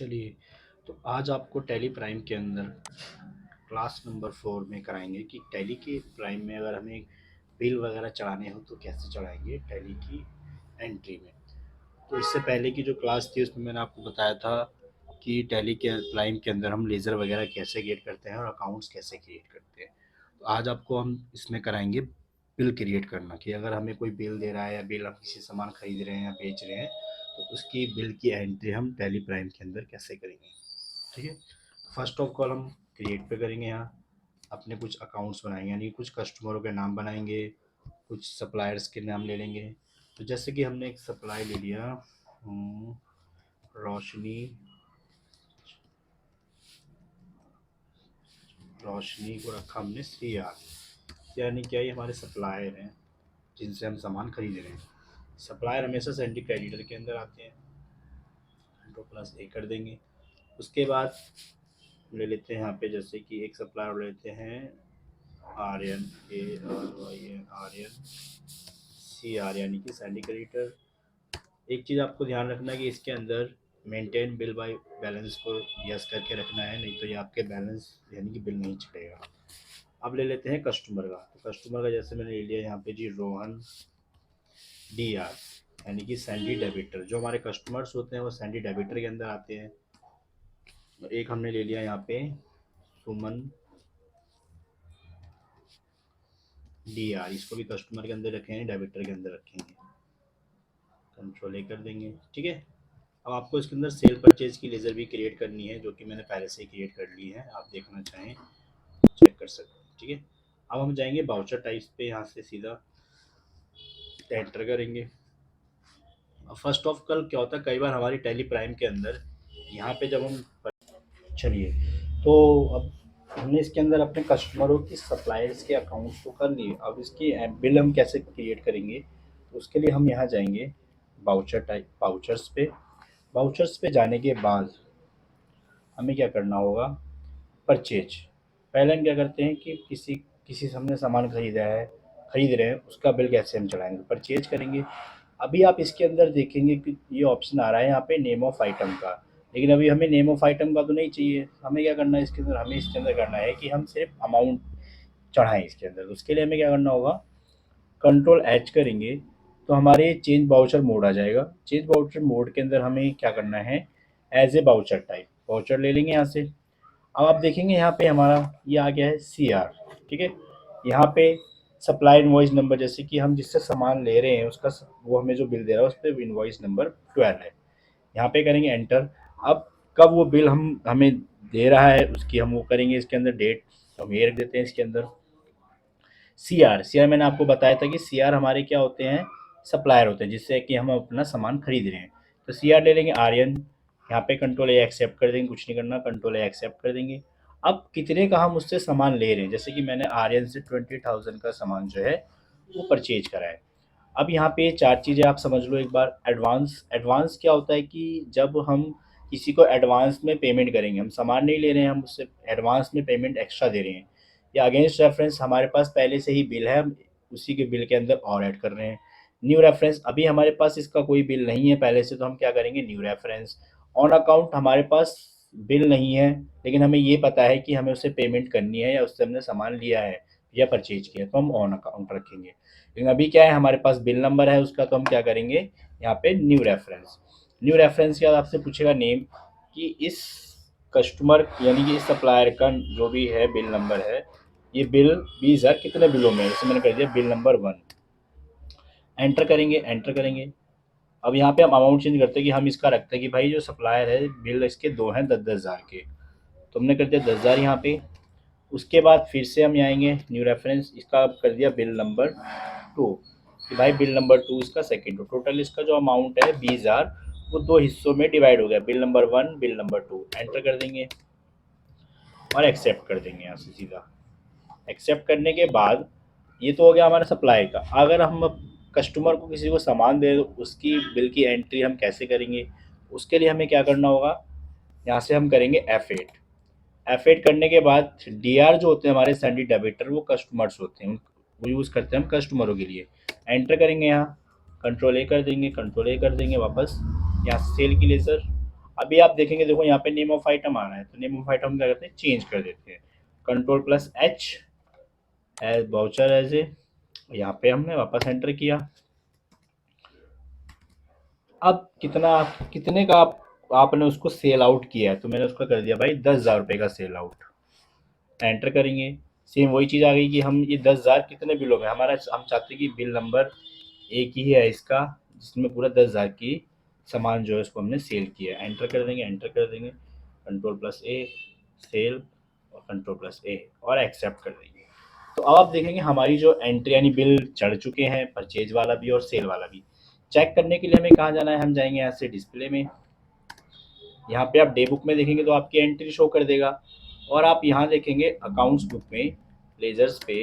चलिए, तो आज आपको टैली प्राइम के अंदर क्लास नंबर 4 में कराएंगे कि टैली के प्राइम में अगर हमें बिल वगैरह चढ़ाने हो तो कैसे चढ़ाएंगे टैली की एंट्री में। तो इससे पहले की जो क्लास थी उसमें मैंने आपको बताया था कि टैली के प्राइम के अंदर हम लेज़र वगैरह कैसे क्रिएट करते हैं और अकाउंट्स कैसे क्रिएट करते हैं। तो आज आपको हम इसमें कराएंगे बिल क्रिएट करना, कि अगर हमें कोई बिल दे रहा है या बिल हम किसी सामान खरीद रहे हैं या बेच रहे हैं तो उसकी बिल की एंट्री हम टैली प्राइम के अंदर कैसे करेंगे। ठीक है, फर्स्ट ऑफ ऑल हम क्रिएट पे करेंगे। यहाँ अपने कुछ अकाउंट्स बनाएंगे, यानी कुछ कस्टमरों के नाम बनाएंगे, कुछ सप्लायर्स के नाम ले लेंगे। तो जैसे कि हमने एक सप्लाई ले लिया, रोशनी रोशनी को रखा हमने CR, यानी क्या, ये हमारे सप्लायर हैं जिनसे हम सामान खरीद रहे हैं। सप्लायर हमेशा सेंट्री क्रेडिटर के अंदर आते हैं, Ctrl+A कर देंगे। उसके बाद ले लेते हैं यहाँ पे, जैसे कि एक सप्लायर लेते हैं आर्यन, ARYN, आर्यन CR, यानी कि सेंट्री क्रेडिटर। एक चीज़ आपको ध्यान रखना है कि इसके अंदर मेंटेन बिल बाय बैलेंस को यस करके रखना है, नहीं तो ये आपके बैलेंस यानी कि बिल नहीं चढ़ेगा। अब ले लेते हैं कस्टमर का। तो कस्टमर का जैसे मैंने ले लिया यहाँ पे जी, रोहन DR, यानी कि सैंडी डेबिटर। जो हमारे कस्टमर्स होते हैं वो सैंडी डेबिटर के अंदर आते हैं। तो एक हमने ले लिया यहाँ पे सुमन DR, इसको भी कस्टमर के अंदर रखेंगे, डेबिटर के अंदर रखेंगे। Ctrl+A कर देंगे। ठीक है, अब आपको इसके अंदर सेल परचेज की लेज़र भी क्रिएट करनी है, जो कि मैंने पहले से ही क्रिएट कर ली है। आप देखना चाहें चेक कर सकते हैं। ठीक है, अब हम जाएंगे बाउचर टाइप्स पे, यहाँ से सीधा एंटर करेंगे। अब फर्स्ट ऑफ कल क्या होता है, कई बार हमारी टैली प्राइम के अंदर यहाँ पे जब हम, चलिए, तो अब हमने इसके अंदर अपने कस्टमरों की सप्लायर्स के अकाउंट्स तो कर लिए। अब इसकी बिल हम कैसे क्रिएट करेंगे, तो उसके लिए हम यहाँ जाएंगे बाउचर्स पे जाने के बाद हमें क्या करना होगा, परचेज। पहले हम क्या करते हैं कि किसी किसी से हमने सामान खरीद रहे हैं, उसका बिल कैसे हम चढ़ाएंगे, परचेज करेंगे। अभी आप इसके अंदर देखेंगे कि ये ऑप्शन आ रहा है यहाँ पे नेम ऑफ आइटम का, लेकिन अभी हमें नेम ऑफ आइटम का तो नहीं चाहिए। हमें क्या करना है इसके अंदर, हमें इसके अंदर करना है कि हम सिर्फ अमाउंट चढ़ाएं इसके अंदर। उसके लिए हमें क्या करना होगा, Ctrl+H करेंगे तो हमारे चेंज बाउचर मोड आ जाएगा। चेंज बाउचर मोड के अंदर हमें क्या करना है, as a voucher type voucher ले लेंगे यहाँ से। अब आप देखेंगे यहाँ पे हमारा ये आ गया है CR। ठीक है, यहाँ पे सप्लाई इनवॉइस नंबर, जैसे कि हम जिससे सामान ले रहे हैं उसका वो हमें जो बिल दे रहा है उस पर इनवॉइस नंबर 12 है। यहाँ पे करेंगे एंटर। अब कब वो बिल हमें दे रहा है उसकी हम वो करेंगे इसके अंदर डेट, तो हम ये रख देते हैं इसके अंदर। CR मैंने आपको बताया था कि CR हमारे क्या होते हैं, सप्लायर होते हैं जिससे कि हम अपना सामान खरीद रहे हैं। तो CR ले लेंगे आर्यन, यहाँ पे Ctrl+A एक्सेप्ट कर देंगे, कुछ नहीं करना, Ctrl+A एक्सेप्ट कर देंगे। अब कितने का हम उससे सामान ले रहे हैं, जैसे कि मैंने आर्यन से 20,000 का सामान जो है वो परचेज करा है। अब यहाँ पे चार चीज़ें आप समझ लो एक बार। एडवांस, एडवांस क्या होता है कि जब हम किसी को एडवांस में पेमेंट करेंगे, हम सामान नहीं ले रहे हैं, हम उससे एडवांस में पेमेंट एक्स्ट्रा दे रहे हैं, या अगेंस्ट रेफरेंस हमारे पास पहले से ही बिल है, हम उसी के बिल के अंदर और ऐड कर रहे हैं। न्यू रेफरेंस, अभी हमारे पास इसका कोई बिल नहीं है पहले से, तो हम क्या करेंगे, न्यू रेफरेंस। ऑन अकाउंट, हमारे पास बिल नहीं है लेकिन हमें ये पता है कि हमें उसे पेमेंट करनी है या उससे हमने सामान लिया है या परचेज किया, तो हम ऑन अकाउंट रखेंगे। लेकिन अभी क्या है, हमारे पास बिल नंबर है उसका, तो हम क्या करेंगे यहाँ पे न्यू रेफरेंस। न्यू रेफरेंस के बाद आपसे पूछेगा नेम, कि इस कस्टमर यानी कि इस सप्लायर का जो भी है बिल नंबर है, ये बिल 20,000 कितने बिलों में है, जैसे मैंने कर दिया बिल नंबर 1। एंटर करेंगे, एंटर करेंगे। अब यहाँ पे हम अमाउंट चेंज करते हैं कि हम इसका रखते हैं कि भाई जो सप्लायर है बिल इसके 2 हैं 10-10 हज़ार के, तो हमने कर दिया 10,000 यहाँ पे। उसके बाद फिर से हम आएंगे न्यू रेफरेंस, इसका कर दिया बिल नंबर 2, कि भाई बिल नंबर 2 इसका सेकेंड। तो टोटल इसका जो अमाउंट है 20,000 वो 2 हिस्सों में डिवाइड हो गया, bill number 1 bill number 2। Enter कर देंगे और एक्सेप्ट कर देंगे यहाँ से सीधा। एक्सेप्ट करने के बाद ये तो हो गया हमारा सप्लाई का। अगर हम कस्टमर को किसी को सामान दे तो उसकी बिल की एंट्री हम कैसे करेंगे, उसके लिए हमें क्या करना होगा, यहाँ से हम करेंगे F8 करने के बाद DR जो होते हैं हमारे सैंडी डेबिटर, वो कस्टमर्स होते हैं, वो यूज़ करते हैं हम कस्टमरों के लिए। एंटर करेंगे यहाँ, Ctrl+A कर देंगे, Ctrl+A कर देंगे वापस, यहाँ सेल की लेज़र। अभी आप देखेंगे, देखो यहाँ पे नेम ऑफ आइटम आ रहा है, तो नेम ऑफ आइटम क्या करते हैं, चेंज कर देते हैं, Ctrl+H as voucher as a, यहाँ पे हमने वापस एंटर किया। अब कितने का आपने उसको सेल आउट किया है, तो मैंने उसका कर दिया भाई 10,000 रुपये का सेल आउट। एंटर करेंगे, सेम वही चीज़ आ गई कि हम ये 10,000 कितने बिलों में, हमारा हम चाहते हैं कि बिल नंबर एक ही है इसका, जिसमें पूरा 10,000 की सामान जो है उसको हमने सेल किया। एंटर कर देंगे, एंटर कर देंगे, Ctrl+A सेल और Ctrl+A और एक्सेप्ट कर देंगे। तो अब आप देखेंगे हमारी जो एंट्री यानी बिल चढ़ चुके हैं, परचेज वाला भी और सेल वाला भी। चेक करने के लिए हमें कहाँ जाना है, हम जाएंगे यहाँ से डिस्प्ले में, यहाँ पे आप डे बुक में देखेंगे तो आपकी एंट्री शो कर देगा, और आप यहाँ देखेंगे अकाउंट्स बुक में लेजर्स पे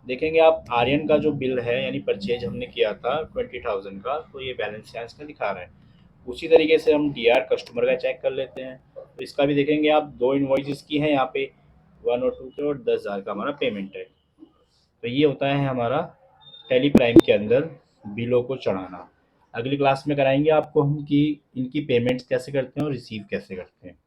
देखेंगे आप आर्यन का जो बिल है यानी परचेज हमने किया था 20,000 का, तो ये बैलेंस यहाँ इसका दिखा रहा है। उसी तरीके से हम डी आर कस्टमर का चेक कर लेते हैं, तो इसका भी देखेंगे आप, दो इन्वॉइस की हैं यहाँ पे, 1 और 2 के, और 10,000 का हमारा पेमेंट है। तो ये होता है हमारा टेली प्राइम के अंदर बिलों को चढ़ाना। अगली क्लास में कराएंगे आपको हम कि इनकी पेमेंट्स कैसे करते हैं और रिसीव कैसे करते हैं।